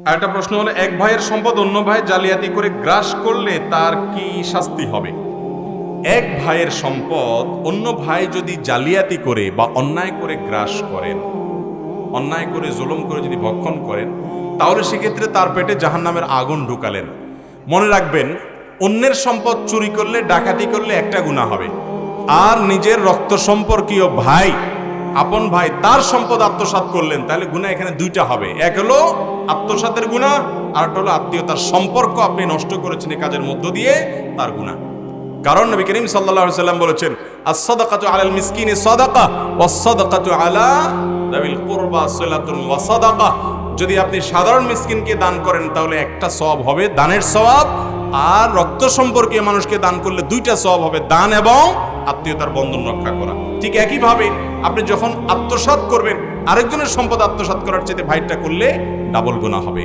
একটা প্রশ্ন হলো, এক ভাইয়ের সম্পদ অন্য ভাই জালিয়াতি করে গ্রাস করলে তার কি শাস্তি হবে? এক ভাইয়ের সম্পদ অন্য ভাই যদি জালিয়াতি করে বা অন্যায় করে গ্রাস করেন, অন্যায় করে জুলুম করে যদি ভক্ষণ করেন, তাহলে সেক্ষেত্রে তার পেটে জাহান্নামের আগুন ঢুকালেন। মনে রাখবেন, অন্যের সম্পদ চুরি করলে, ডাকাতি করলে একটা গুনাহ হবে, আর নিজের রক্ত সম্পর্কীয় ভাই, আপন ভাই, তার সম্পদ আত্মসাৎ করলেন, তাহলে গুনাহ এখানে দুইটা হবে। এক হলো আত্মসাতের গুনাহ, আর একটা হলো আত্মীয়তার সম্পর্ক আপনি নষ্ট করেছেন এই কাজের মধ্য দিয়ে, তার গুনাহ। কারণ নবী করিম সাল্লাল্লাহু আলাইহি সাল্লাম বলেছেন, আস-সাদাকাতু আলাল মিসকিনি সাদাকা ওয়াস-সাদাকাতু আলা যাবিল কুরবা সিলাতুন ওয়া সাদাকা। যদি আপনি সাধারণ মিসকিনকে দান করেন তাহলে একটা সওয়াব হবে, দানের সওয়াব, আর রক্ত সম্পর্কীয় মানুষকে দান করলে দুইটা সওয়াব হবে, দান এবং আত্মীয়তার বন্ধন রক্ষা করা। ঠিক একইভাবে আপনি যখন আত্মসাৎ করবেন, আরেকজনের সম্পদ আত্মসাৎ করার চাইতে ভাইটা করলে ডাবল গুনাহ হবে।